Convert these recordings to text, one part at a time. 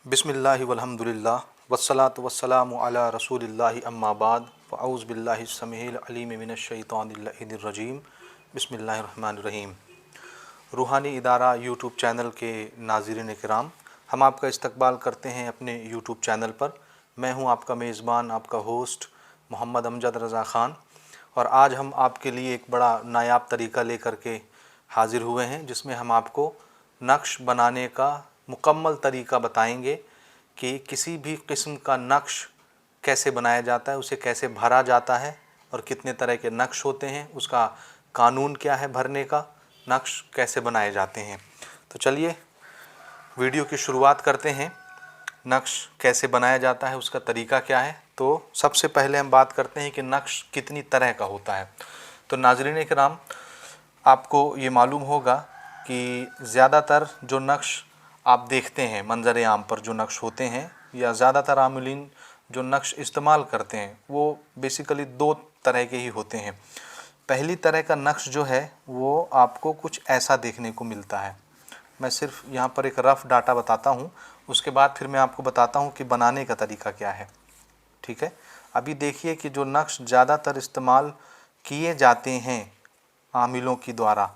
बिस्मिल्लाहि वल्हम्दुलिल्लाह वस्सलातु वस्सलामु अला रसूलिल्लाहि अम्मा बाद फ़अऊज़ु बिल्लाहि समीइल अलीम मिनश शैतानिर लईनिर रजीम बिस्मिल्लाहिर रहमानिर रहीम। रूहानी इदारा यूट्यूब चैनल के नाज़रीन किराम, हम आपका इस्तकबाल करते हैं अपने यूट्यूब चैनल पर। मैं हूं आपका मेज़बान, आपका होस्ट मोहम्मद अमजद रज़ा ख़ान, और आज हम आपके लिए एक बड़ा नायाब तरीक़ा लेकर के हाज़िर हुए हैं, जिसमें हम आपको नक्श बनाने का मुकम्मल तरीक़ा बताएंगे कि किसी भी किस्म का नक्श कैसे बनाया जाता है, उसे कैसे भरा जाता है और कितने तरह के नक्श होते हैं, उसका कानून क्या है, भरने का नक्श कैसे बनाए जाते हैं। तो चलिए वीडियो की शुरुआत करते हैं। नक्श कैसे बनाया जाता है, उसका तरीक़ा क्या है। तो सबसे पहले हम बात करते हैं कि नक्श कितनी तरह का होता है। तो नाज़रीन किराम, आपको ये मालूम होगा कि ज़्यादातर जो नक्श आप देखते हैं मंज़र आम पर, जो नक्श होते हैं या ज़्यादातर आमिलीन जो नक्श इस्तेमाल करते हैं, वो बेसिकली दो तरह के ही होते हैं। पहली तरह का नक्श जो है वो आपको कुछ ऐसा देखने को मिलता है। मैं सिर्फ यहाँ पर एक रफ़ डाटा बताता हूँ, उसके बाद फिर मैं आपको बताता हूँ कि बनाने का तरीका क्या है। ठीक है, अभी देखिए कि जो नक्श ज़्यादातर इस्तेमाल किए जाते हैं आमिलों की द्वारा,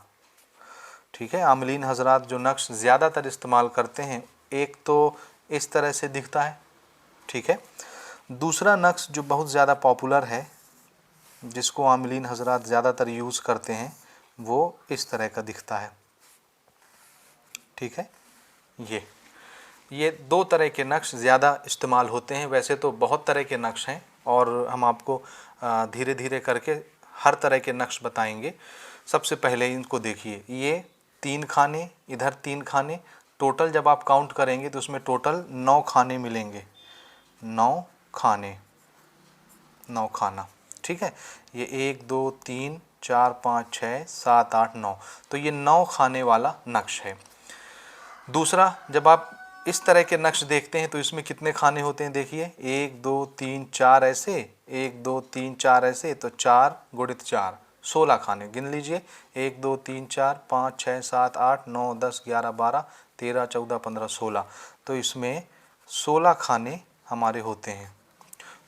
ठीक है, आमिलीन हजरात जो नक्श ज़्यादातर इस्तेमाल करते हैं, एक तो इस तरह से दिखता है। ठीक है, दूसरा नक्श जो बहुत ज़्यादा पॉपुलर है, जिसको आमिलीन हजरात ज़्यादातर यूज़ करते हैं, वो इस तरह का दिखता है। ठीक है, ये दो तरह के नक्श ज़्यादा इस्तेमाल होते हैं। वैसे तो बहुत तरह के नक्श हैं और हम आपको धीरे धीरे करके हर तरह के नक्श बताएंगे। सबसे पहले इनको देखिए, ये 3 खाने, इधर 3 खाने, टोटल जब आप काउंट करेंगे तो उसमें टोटल 9 खाने मिलेंगे। 9 खाने, 9 खाना। ठीक है, ये 1 2 3 4 5 6 7 8 9, तो ये 9 खाने वाला नक्श है। दूसरा, जब आप इस तरह के नक्श देखते हैं तो इसमें कितने खाने होते हैं, देखिए 1 2 3 4 ऐसे, 1 2 3 4 ऐसे, तो 4 गुणित 4 16 खाने। गिन लीजिए, 1 2 3 4 5 6 7 8 9 10 11 12 13 14 15 16, तो इसमें 16 खाने हमारे होते हैं।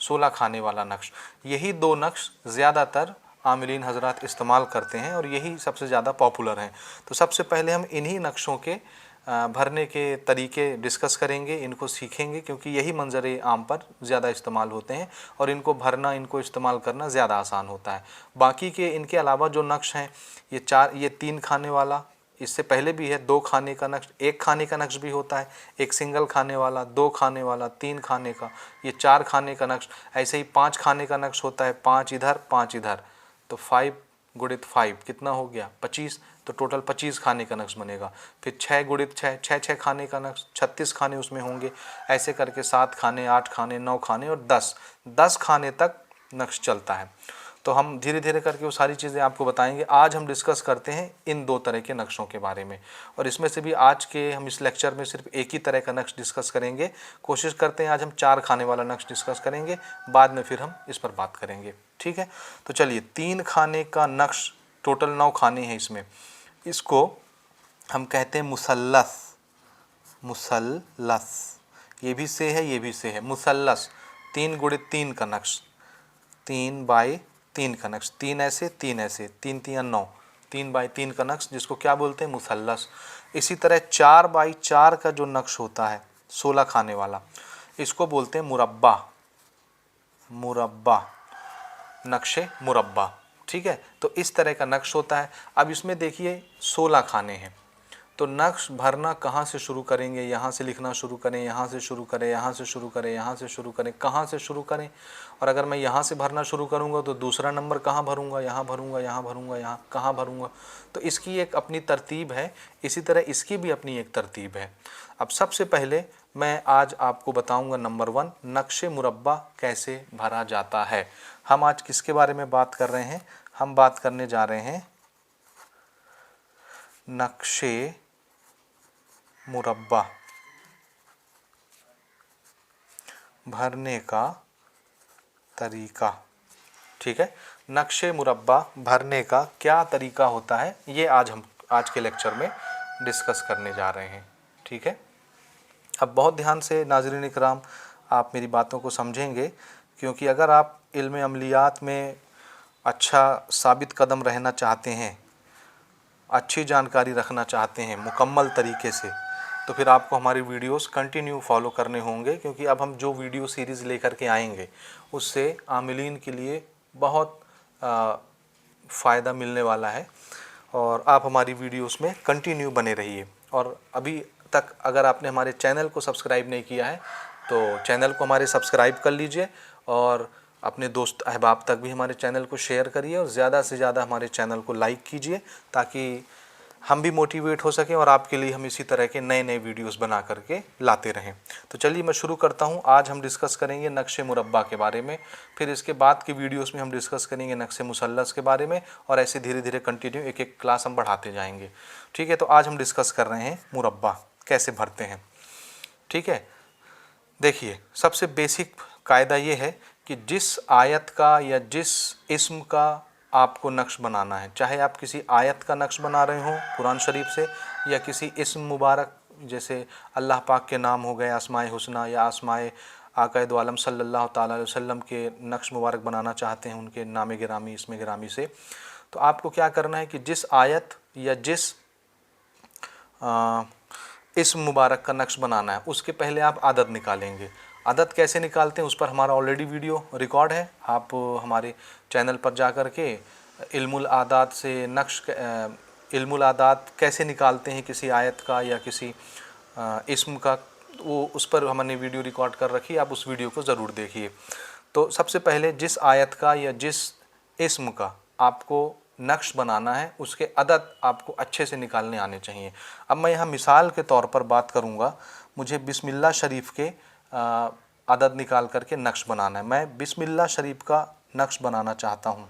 16 खाने वाला नक्श, यही दो नक्श ज़्यादातर आमिलीन हजरात इस्तेमाल करते हैं और यही सबसे ज़्यादा पॉपुलर हैं। तो सबसे पहले हम इन्हीं नक्शों के भरने के तरीके डिस्कस करेंगे, इनको सीखेंगे, क्योंकि यही मंजर आम पर ज़्यादा इस्तेमाल होते हैं और इनको भरना, इनको इस्तेमाल करना ज़्यादा आसान होता है। बाकी के इनके अलावा जो नक्श हैं, ये 3 खाने वाला, इससे पहले भी है 2 खाने का नक्श, 1 खाने का नक्श भी होता है, एक सिंगल खाने वाला, 2 खाने वाला, 3 खाने का, ये 4 खाने का नक्श। ऐसे ही 5 खाने का नक्श होता है, 5 इधर 5 इधर, तो 5 गुणित 5 कितना हो गया, 25, तो टोटल 25 खाने का नक्श बनेगा। फिर 6 गुणित 6, 6 खाने का नक्श, 36 खाने उसमें होंगे। ऐसे करके 7 खाने, 8 खाने, 9 खाने और 10 खाने तक नक्श चलता है। तो हम धीरे धीरे करके वो सारी चीज़ें आपको बताएंगे। आज हम डिस्कस करते हैं इन 2 तरह के नक्शों के बारे में, और इसमें से भी आज के हम इस लेक्चर में सिर्फ एक ही तरह का नक्श डिस्कस करेंगे। कोशिश करते हैं आज हम 4 खाने वाला नक्श डिस्कस करेंगे, बाद में फिर हम इस पर बात करेंगे। ठीक है, तो चलिए 3 खाने का नक्श, टोटल 9 खाने हैं इसमें, इसको हम कहते हैं मुसल्लस। मुसल्लस, ये भी से है, ये भी से है, मुसल्लस। 3 गुणित 3 का नक्श, 3 बाई 3 का नक्श, 3 ऐसे 3 ऐसे, 3 3 9, 3 बाई 3 का नक्श, जिसको क्या बोलते हैं, मुसल्लस। इसी तरह 4 बाई 4 का जो नक्श होता है 16 खाने वाला, इसको बोलते हैं मुरब्बा। मुरब्बा, नक्शे मुरब्बा। ठीक है, तो इस तरह का नक्श होता है। अब इसमें देखिए 16 खाने हैं, तो नक्श भरना कहाँ से शुरू करेंगे, यहाँ से लिखना शुरू करें, यहाँ से शुरू करें, यहाँ से शुरू करें, यहाँ से शुरू करें, कहाँ से शुरू करें। और अगर मैं यहाँ से भरना शुरू करूँगा तो दूसरा नंबर कहाँ भरूँगा, यहाँ भरूँगा, यहाँ भरूँगा, यहाँ कहाँ भरूँगा। तो इसकी एक अपनी तरतीब है, इसी तरह इसकी भी अपनी एक तरतीब है। अब सबसे पहले मैं आज आपको बताऊँगा नंबर 1, नक्शे मुरब्बा कैसे भरा जाता है। हम आज किसके बारे में बात कर रहे हैं, हम बात करने जा रहे हैं नक्शे मुरब्बा भरने का तरीका। ठीक है, नक्शे मुरब्बा भरने का क्या तरीका होता है, ये आज हम आज के लेक्चर में डिस्कस करने जा रहे हैं। ठीक है, अब बहुत ध्यान से नाज़रीन इकराम आप मेरी बातों को समझेंगे, क्योंकि अगर आप इल्म अमलियात में अच्छा साबित कदम रहना चाहते हैं, अच्छी जानकारी रखना चाहते हैं मुकम्मल तरीके से, तो फिर आपको हमारी वीडियोस कंटिन्यू फॉलो करने होंगे, क्योंकि अब हम जो वीडियो सीरीज़ लेकर के आएंगे उससे आमिलीन के लिए बहुत फ़ायदा मिलने वाला है। और आप हमारी वीडियोस में कंटिन्यू बने रहिए। और अभी तक अगर आपने हमारे चैनल को सब्सक्राइब नहीं किया है तो चैनल को हमारे सब्सक्राइब कर लीजिए, और अपने दोस्त अहबाब तक भी हमारे चैनल को शेयर करिए, और ज़्यादा से ज़्यादा हमारे चैनल को लाइक कीजिए, ताकि हम भी मोटिवेट हो सकें और आपके लिए हम इसी तरह के नए नए वीडियोस बना करके लाते रहें। तो चलिए मैं शुरू करता हूं। आज हम डिस्कस करेंगे नक्शे मुरब्बा के बारे में, फिर इसके बाद की वीडियोस में हम डिस्कस करेंगे नक्शे मुसल्लस के बारे में, और ऐसे धीरे धीरे कंटिन्यू एक एक क्लास हम बढ़ाते जाएंगे। ठीक है, तो आज हम डिस्कस कर रहे हैं मुरब्बा कैसे भरते हैं। ठीक है, देखिए सबसे बेसिक कायदा ये है कि जिस आयत का या जिस इस्म का आपको नक्श बनाना है, चाहे आप किसी आयत का नक्श बना रहे हों कुरान शरीफ से, या किसी इस्म मुबारक जैसे अल्लाह पाक के नाम हो गए अस्माए हुस्ना, या अस्माए आका दो आलम सल्लल्लाहु ताला अलैहि वसल्लम के नक्श मुबारक बनाना चाहते हैं उनके नाम गिरामी इसमें गिरामी से, तो आपको क्या करना है कि जिस आयत या जिस इस्म मुबारक का नक्श बनाना है उसके पहले आप आदद निकालेंगे। आदद कैसे निकालते हैं उस पर हमारा ऑलरेडी वीडियो रिकॉर्ड है, आप हमारे चैनल पर जा कर के इल्मुल आदात से इल्मुल आदात कैसे निकालते हैं किसी आयत का या किसी इस्म का, वो उस पर हमने वीडियो रिकॉर्ड कर रखी है, आप उस वीडियो को ज़रूर देखिए। तो सबसे पहले जिस आयत का या जिस इस्म का आपको नक्श बनाना है उसके अदद आपको अच्छे से निकालने आने चाहिए। अब मैं यहाँ मिसाल के तौर पर बात करूँगा, मुझे बिस्मिल्लाह शरीफ के अदद निकाल करके नक्श बनाना है। मैं बिस्मिल्लाह शरीफ का नक्श बनाना चाहता हूँ।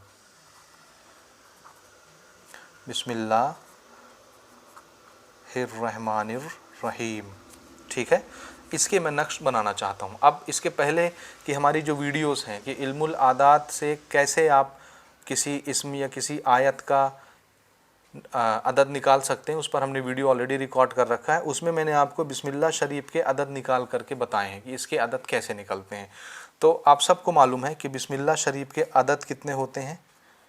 बिस्मिल्लाहिर्रहमानिर्रहीम। ठीक है, इसके मैं नक्श बनाना चाहता हूँ। अब इसके पहले कि हमारी जो वीडियोस हैं कि इल्मुल आदात से कैसे आप किसी इस्म या किसी आयत का अदद निकाल सकते हैं, उस पर हमने वीडियो ऑलरेडी रिकॉर्ड कर रखा है। उसमें मैंने आपको बिस्मिल्लाह शरीफ के अदद निकाल करके बताए हैं कि इसके अदद कैसे निकलते हैं। तो आप सबको मालूम है कि बिस्मिल्लाह शरीफ के अदद कितने होते हैं,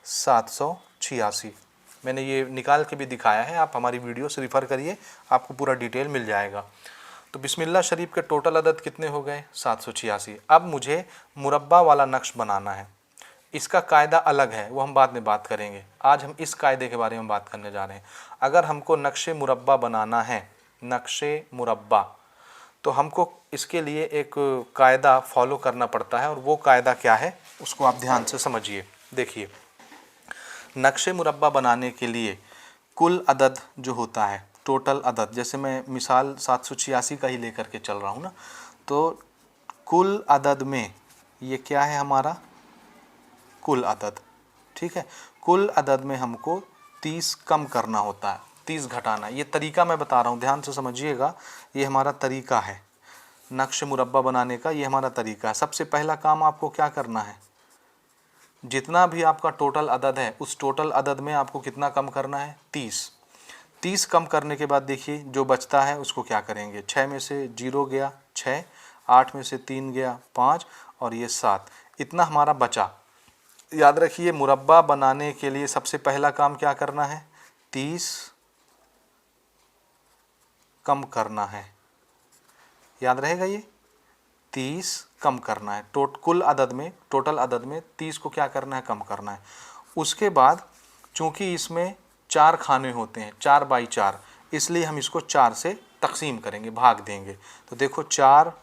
786। मैंने ये निकाल के भी दिखाया है, आप हमारी वीडियो से रिफ़र करिए, आपको पूरा डिटेल मिल जाएगा। तो बिस्मिल्लाह शरीफ के टोटल अदद कितने हो गए, 786। अब मुझे मुरब्बा वाला नक्श बनाना है। इसका कायदा अलग है, वो हम बाद में बात करेंगे। आज हम इस कायदे के बारे में बात करने जा रहे हैं। अगर हमको नक्शे मुरब्बा बनाना है, नक्शे मुरब्बा, तो हमको इसके लिए एक कायदा फॉलो करना पड़ता है, और वो कायदा क्या है उसको आप ध्यान से समझिए। देखिए, नक्शे मुरब्बा बनाने के लिए कुल अदद जो होता है, टोटल अदद, जैसे मैं मिसाल 786 का ही लेकर के चल रहा हूँ ना, तो कुल अदद में ये क्या है हमारा कुल अदद। ठीक है, कुल अदद में हमको 30 कम करना होता है, 30 घटाना। ये तरीका मैं बता रहा हूँ, ध्यान से समझिएगा, ये हमारा तरीका है नक्श मुरब्बा बनाने का, ये हमारा तरीका है। सबसे पहला काम आपको क्या करना है, जितना भी आपका टोटल अदद है उस टोटल अदद में आपको कितना कम करना है, 30 कम करने के बाद देखिए जो बचता है उसको क्या करेंगे, 6 में से 0 गया 6, 8 में से 3 गया 5, और ये 7, इतना हमारा बचा। याद रखिए, मुरब्बा बनाने के लिए सबसे पहला काम क्या करना है, 30 कम करना है। याद रहेगा, ये 30 कम करना है। कुल अदद में, टोटल अदद में 30 को क्या करना है, कम करना है। उसके बाद चूंकि इसमें 4 खाने होते हैं, 4 बाई 4, इसलिए हम इसको 4 से तकसीम करेंगे, भाग देंगे। तो देखो 4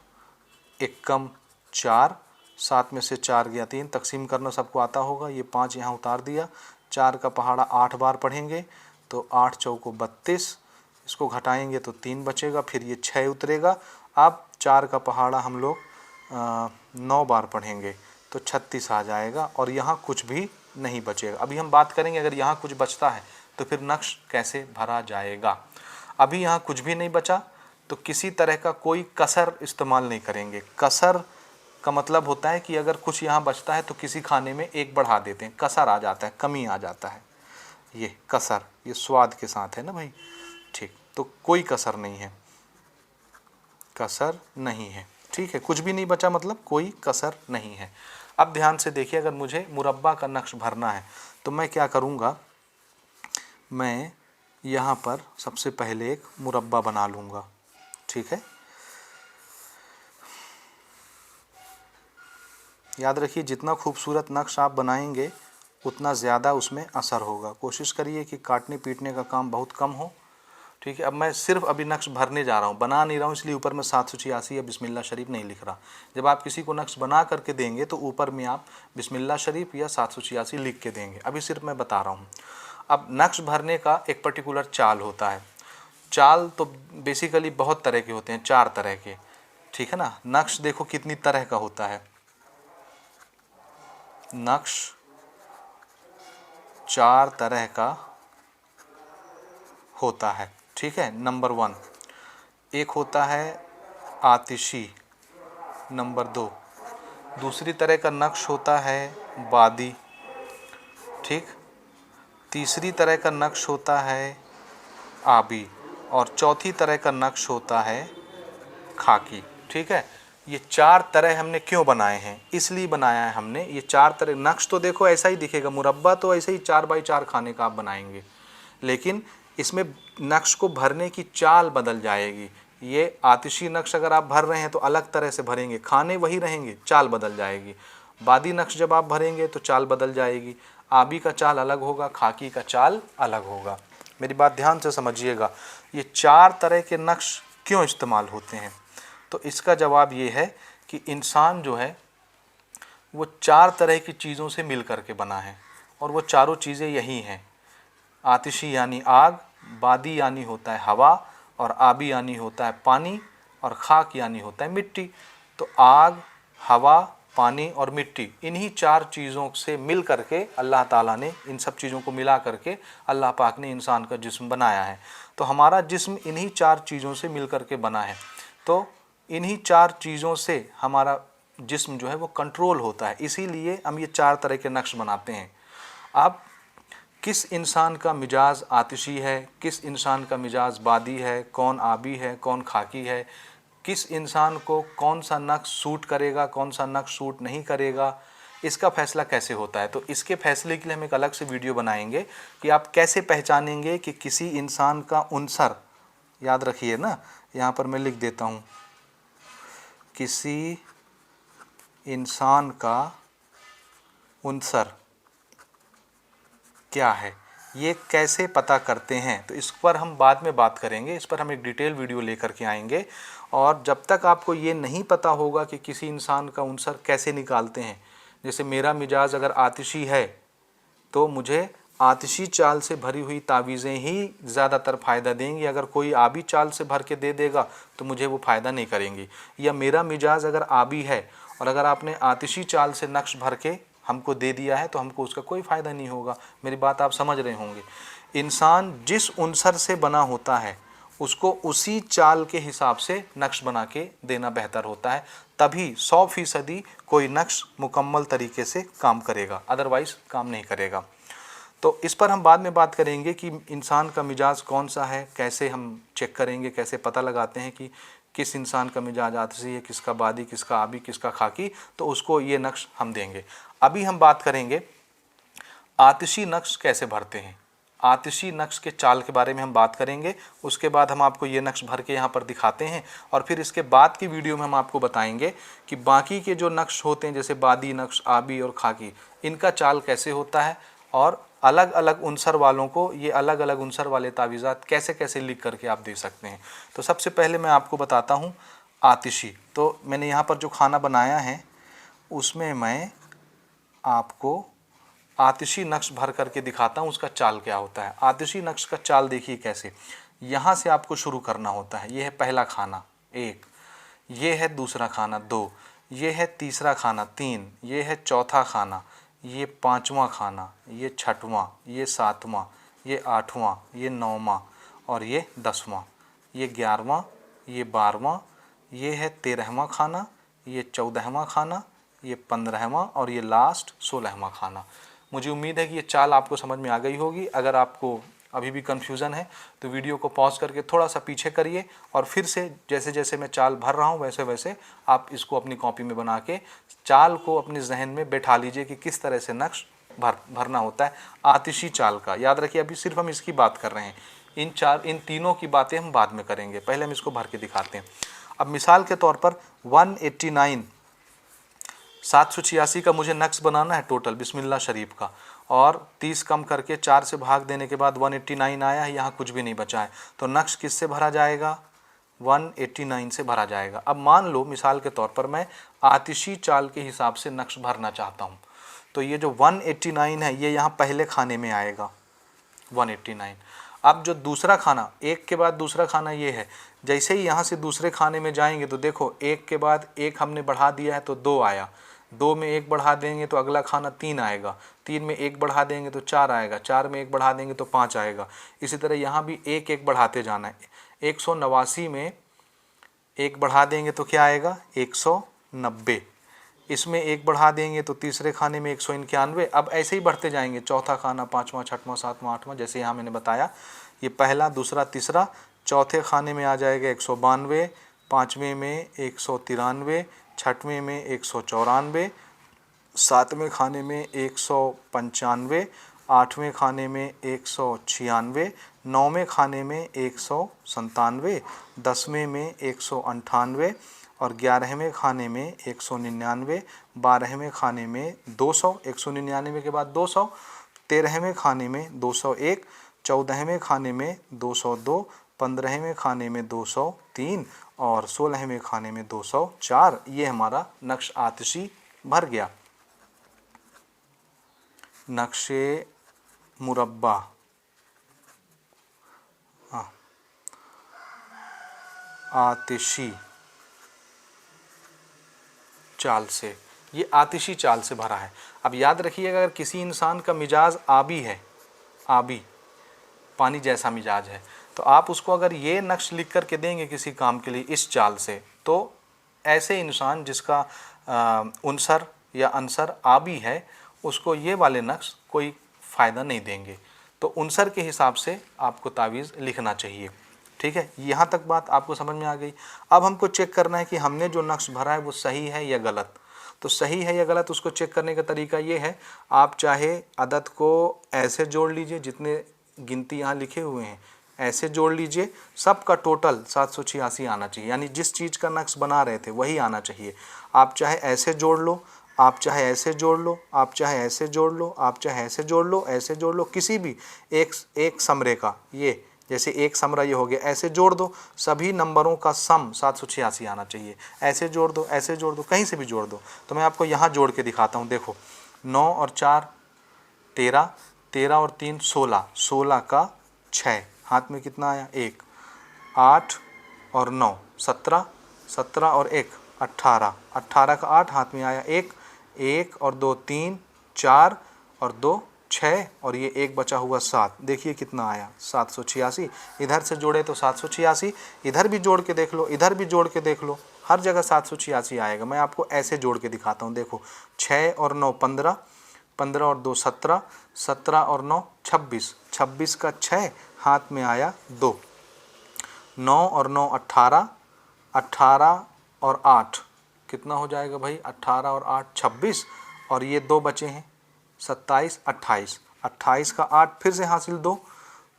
एकम 4, 7 में से 4 गया 3, तकसीम करना सबको आता होगा। ये 5 यहाँ उतार दिया, 4 का पहाड़ा 8 बार पढ़ेंगे तो 8 चौको 32, इसको घटाएंगे तो 3 बचेगा, फिर ये 6 उतरेगा। अब 4 का पहाड़ा हम लोग 9 बार पढ़ेंगे तो 36 आ जाएगा, और यहाँ कुछ भी नहीं बचेगा। अभी हम बात करेंगे अगर यहाँ कुछ बचता है तो फिर नक्श कैसे भरा जाएगा। अभी यहाँ कुछ भी नहीं बचा तो किसी तरह का कोई कसर इस्तेमाल नहीं करेंगे। कसर का मतलब होता है कि अगर कुछ यहाँ बचता है तो किसी खाने में एक बढ़ा देते हैं, कसर आ जाता है, कमी आ जाता है। ये कसर, ये स्वाद के साथ है ना भाई, ठीक, तो कोई कसर नहीं है। कसर नहीं है। ठीक है, कुछ भी नहीं बचा, मतलब कोई कसर नहीं है। अब ध्यान से देखिए, अगर मुझे मुरब्बा का नक्श भरना है तो मैं क्या करूँगा, मैं यहाँ पर सबसे पहले एक मुरब्बा बना लूँगा। ठीक है, याद रखिए जितना खूबसूरत नक्श आप बनाएंगे उतना ज़्यादा उसमें असर होगा। कोशिश करिए कि काटने पीटने का काम बहुत कम हो। ठीक है, अब मैं सिर्फ अभी नक्श भरने जा रहा हूँ, बना नहीं रहा हूँ, इसलिए ऊपर में 786 या बिस्मिल्लाह शरीफ नहीं लिख रहा। जब आप किसी को नक्श बना करके देंगे तो ऊपर में आप बिस्मिल्लाह शरीफ या 786 लिख के देंगे। अभी सिर्फ मैं बता रहा हूँ। अब नक्श भरने का एक पर्टिकुलर चाल होता है। चाल तो बेसिकली बहुत तरह के होते हैं, 4 तरह के। ठीक है ना, नक्श देखो कितनी तरह का होता है। नक्श 4 तरह का होता है। ठीक है, नंबर 1 एक होता है आतिशी। नंबर 2 दूसरी तरह का नक्श होता है बादी। ठीक, तीसरी तरह का नक्श होता है आबी, और चौथी तरह का नक्श होता है खाकी। ठीक है, ये 4 तरह हमने क्यों बनाए हैं, इसलिए बनाया है हमने। ये 4 तरह नक्श तो देखो ऐसा ही दिखेगा, मुरब्बा तो ऐसे ही 4 बाई 4 खाने का आप बनाएंगे, लेकिन इसमें नक्श को भरने की चाल बदल जाएगी। ये आतिशी नक्श अगर आप भर रहे हैं तो अलग तरह से भरेंगे, खाने वही रहेंगे, चाल बदल जाएगी। बादी नक्श जब आप भरेंगे तो चाल बदल जाएगी। आबी का चाल अलग होगा, खाकी का चाल अलग होगा। मेरी बात ध्यान से समझिएगा। ये 4 तरह के नक्श क्यों इस्तेमाल होते हैं, तो इसका जवाब ये है कि इंसान जो है वो 4 तरह की चीज़ों से मिल कर के बना है, और वो चारों चीज़ें यही हैं। आतिशी यानी आग, बादी यानी होता है हवा, और आबी यानी होता है पानी, और खाक यानी होता है मिट्टी। तो आग, हवा, पानी और मिट्टी, इन्हीं 4 चीज़ों से मिल करके अल्लाह ताला ने, इन सब चीज़ों को मिला करके अल्लाह पाक ने इंसान का जिस्म बनाया है। तो हमारा जिस्म इन्हीं 4 चीज़ों से मिल करके बना है। तो इन्हीं 4 चीज़ों से हमारा जिस्म जो है वो कंट्रोल होता है, इसीलिए हम ये 4 तरह के नक्श बनाते हैं। अब किस इंसान का मिजाज आतिशी है, किस इंसान का मिजाज बादी है, कौन आबी है, कौन खाकी है, किस इंसान को कौन सा नक्श सूट करेगा, कौन सा नक्श सूट नहीं करेगा, इसका फ़ैसला कैसे होता है। तो इसके फ़ैसले के लिए हम एक अलग से वीडियो बनाएंगे कि आप कैसे पहचानेंगे कि किसी इंसान का उनसर, याद रखिए ना, यहाँ पर मैं लिख देता हूँ, किसी इंसान का उनसर क्या है, ये कैसे पता करते हैं। तो इस पर हम बाद में बात करेंगे, इस पर हम एक डिटेल वीडियो लेकर के आएंगे। और जब तक आपको ये नहीं पता होगा कि किसी इंसान का उनसर कैसे निकालते हैं, जैसे मेरा मिजाज अगर आतिशी है तो मुझे आतिशी चाल से भरी हुई तावीज़ें ही ज़्यादातर फ़ायदा देंगी। अगर कोई आबी चाल से भर के दे देगा तो मुझे वो फ़ायदा नहीं करेंगी। या मेरा मिजाज अगर आबी है और अगर आपने आतिशी चाल से नक्श भर के हमको दे दिया है तो हमको उसका कोई फ़ायदा नहीं होगा। मेरी बात आप समझ रहे होंगे। इंसान जिस उनसर से बना होता है उसको उसी चाल के हिसाब से नक्श बना के देना बेहतर होता है, तभी 100% कोई नक्श मुकम्मल तरीके से काम करेगा, अदरवाइज़ काम नहीं करेगा। तो इस पर हम बाद में बात करेंगे कि इंसान का मिजाज कौन सा है, कैसे हम चेक करेंगे, कैसे पता लगाते हैं कि किस इंसान का मिजाज आतिशी है, किसका बादी, किसका आबी, किसका खाकी, तो उसको ये नक्श हम देंगे। अभी हम बात करेंगे आतिशी नक्श कैसे भरते हैं। आतिशी नक्श के चाल के बारे में हम बात करेंगे, उसके बाद हम आपको ये नक्श भर के यहाँ पर दिखाते हैं, और फिर इसके बाद की वीडियो में हम आपको बताएंगे कि बाकी के जो नक्श होते हैं जैसे बादी नक्श, आबी और खाकी, इनका चाल कैसे होता है, और अलग अलग उनसर वालों को ये अलग अलग उनसर वाले तावीज़ात कैसे कैसे लिख करके आप दे सकते हैं। तो सबसे पहले मैं आपको बताता हूँ आतिशी। तो मैंने यहाँ पर जो खाना बनाया है उसमें मैं आपको आतिशी नक्श भर करके दिखाता हूँ, उसका चाल क्या होता है। आतिशी नक्श का चाल देखिए कैसे, यहाँ से आपको शुरू करना होता है। ये है पहला खाना 1, ये है दूसरा खाना 2, ये है तीसरा खाना 3, ये है चौथा खाना, ये 5वां खाना, ये 6वां, ये 7वां, ये 8वां, ये 9वां, और ये 10वां, ये 11वां, ये 12वां, ये है 13वां खाना, ये 14वां खाना, ये 15वां, और ये लास्ट 16वां खाना। मुझे उम्मीद है कि ये चाल आपको समझ में आ गई होगी। अगर आपको अभी भी कन्फ्यूज़न है तो वीडियो को पॉज करके थोड़ा सा पीछे करिए और फिर से जैसे जैसे मैं चाल भर रहा हूँ वैसे वैसे आप इसको अपनी कॉपी में बना के चाल को अपने जहन में बैठा लीजिए कि किस तरह से नक्श भरना होता है आतिशी चाल का। याद रखिए अभी सिर्फ हम इसकी बात कर रहे हैं, इन तीनों की बातें हम बाद में करेंगे, पहले हम इसको भर के दिखाते हैं। अब मिसाल के तौर पर 189 786 का मुझे नक्श बनाना है टोटल बिस्मिल्लाह शरीफ का, और 30 कम करके 4 से भाग देने के बाद 189 आया है, यहाँ कुछ भी नहीं बचा है, तो नक्श किससे भरा जाएगा? 189 से भरा जाएगा। अब मान लो मिसाल के तौर पर मैं आतिशी चाल के हिसाब से नक्श भरना चाहता हूँ, तो ये जो 189 है ये यहाँ पहले खाने में आएगा 189। अब जो दूसरा खाना, एक के बाद दूसरा खाना ये है, जैसे ही यहाँ से दूसरे खाने में जाएंगे तो देखो एक के बाद एक हमने बढ़ा दिया है तो 2 आया, 2 में 1 बढ़ा देंगे तो अगला खाना 3 आएगा, 3 में 1 बढ़ा देंगे तो 4 आएगा, 4 में 1 बढ़ा देंगे तो 5 आएगा। इसी तरह यहाँ भी 1 1 बढ़ाते जाना है। 189 में 1 बढ़ा देंगे तो क्या आएगा? 190। इसमें 1 बढ़ा देंगे तो तीसरे खाने में 191। अब ऐसे ही बढ़ते जाएंगे, चौथा खाना, पाँचवा, छठवां, सातवां, आठवां, जैसे यहाँ मैंने बताया ये पहला, दूसरा, तीसरा। चौथे खाने में आ जाएगा 192, पाँचवें में 193, छठवें में 194, सातवें खाने में 195, आठवें खाने में 196, नौवें खाने में 197, 10वें में 198 और 11वें खाने में 199, 12वें खाने में 200, 199 के बाद 200, 13वें खाने में 201, 14वें खाने में 202, 15वें खाने में 203 और 16वें खाने में 204। ये हमारा नक्श आतिशी भर गया। नक्शे मुरब्बा, आतिशी चाल से, ये आतिशी चाल से भरा है। अब याद रखिएगा अगर किसी इंसान का मिजाज आबी है, आबी पानी जैसा मिजाज है, तो आप उसको अगर ये नक्श लिख कर के देंगे किसी काम के लिए इस चाल से, तो ऐसे इंसान जिसका उनसर या अंसर आबी है उसको ये वाले नक्श कोई फ़ायदा नहीं देंगे। तो उनसर के हिसाब से आपको तावीज़ लिखना चाहिए। ठीक है, यहाँ तक बात आपको समझ में आ गई। अब हमको चेक करना है कि हमने जो नक्श भरा है वो सही है या गलत। तो सही है या गलत उसको चेक करने का तरीका ये है, आप चाहे अदद को ऐसे जोड़ लीजिए, जितने गिनती यहाँ लिखे हुए हैं ऐसे जोड़ लीजिए, सबका टोटल 786 आना चाहिए, यानी जिस चीज़ का नक्श बना रहे थे वही आना चाहिए। आप चाहे ऐसे जोड़ लो, आप चाहे ऐसे जोड़ लो, आप चाहे ऐसे जोड़ लो, आप चाहे ऐसे जोड़ लो, ऐसे जोड़ लो, किसी भी एक समरे का, ये जैसे एक समरा ये हो गया, ऐसे जोड़ दो, सभी नंबरों का सम 786 आना चाहिए। ऐसे जोड़ दो, ऐसे जोड़ दो, कहीं से भी जोड़ दो। तो मैं आपको यहाँ जोड़ के दिखाता हूँ। देखो 9 और 4 13, 13 और 3 16, 16 का 6, हाथ में कितना आया? 1। 8 और 9 17, 17 और 1 18, 18 का 8, हाथ में आया 1, 1 और 2 3, 4 और 2 6 और ये 1 बचा हुआ 7। देखिए कितना आया? 786। इधर से जोड़े तो 786, इधर भी जोड़ के देख लो, इधर भी जोड़ के देख लो, हर जगह 786 आएगा। मैं आपको ऐसे जोड़ के दिखाता हूँ। देखो 6 और 9 15, 15 और 2 17, 17 और 9 26, 26 का 6, हाथ में आया 2, 9 और 9 18, 18 और 8 कितना हो जाएगा भाई? 18 और 8 26 और ये 2 बचे हैं 27, 28, 28 का 8 फिर से हासिल 2,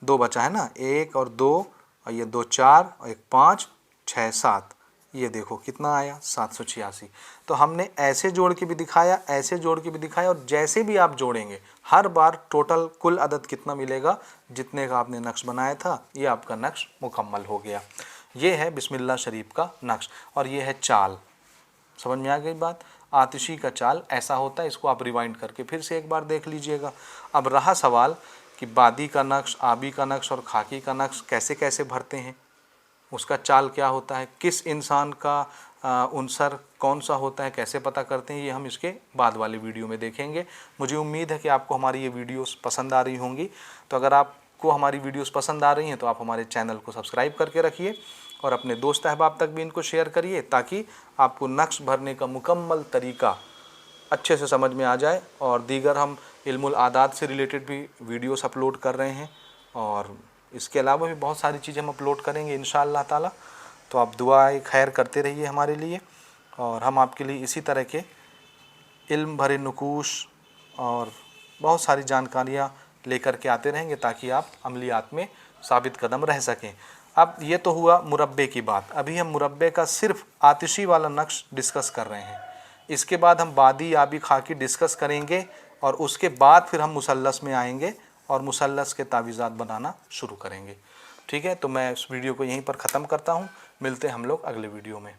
2 बचा है ना, 1 और 2 और ये 2 4 और 1 5 6 7, ये देखो कितना आया? 786। तो हमने ऐसे जोड़ के भी दिखाया, ऐसे जोड़ के भी दिखाया, और जैसे भी आप जोड़ेंगे हर बार टोटल कुल अदद कितना मिलेगा जितने का आपने नक्श बनाया था, ये आपका नक्श मुकम्मल हो गया। ये है बिस्मिल्लाह शरीफ का नक्श और ये है चाल। समझ में आ गई बात? आतिशी का चाल ऐसा होता है। इसको आप रिवाइंड करके फिर से एक बार देख लीजिएगा। अब रहा सवाल कि बादी का नक्श, आबी का नक्श और खाकी का नक्श कैसे कैसे भरते हैं, उसका चाल क्या होता है, किस इंसान का उनसर कौन सा होता है, कैसे पता करते हैं, ये हम इसके बाद वाले वीडियो में देखेंगे। मुझे उम्मीद है कि आपको हमारी ये वीडियोस पसंद आ रही होंगी। तो अगर आपको हमारी वीडियोस पसंद आ रही हैं तो आप हमारे चैनल को सब्सक्राइब करके रखिए और अपने दोस्त अहबाब तक भी इनको शेयर करिए, ताकि आपको नक्श भरने का मुकम्मल तरीका अच्छे से समझ में आ जाए। और दीगर हम इल्मुल आदात से रिलेटेड भी वीडियोस अपलोड कर रहे हैं और इसके अलावा भी बहुत सारी चीज़ें हम अपलोड करेंगे इंशाअल्लाह ताला। तो आप दुआए खैर करते रहिए हमारे लिए, और हम आपके लिए इसी तरह के इल्म भरे नुकूश और बहुत सारी जानकारियाँ लेकर के आते रहेंगे ताकि आप अमलियात में साबित कदम रह सकें। अब ये तो हुआ मुरब्बे की बात। अभी हम मुरब्बे का सिर्फ आतिशी वाला नक्श डिस्कस कर रहे हैं। इसके बाद हम बादी याबी खाकी डिस्कस करेंगे और उसके बाद फिर हम मुसल्लस में आएंगे और मुसल्लस के तावीज़ात बनाना शुरू करेंगे। ठीक है, तो मैं इस वीडियो को यहीं पर ख़त्म करता हूँ। मिलते हैं हम लोग अगले वीडियो में।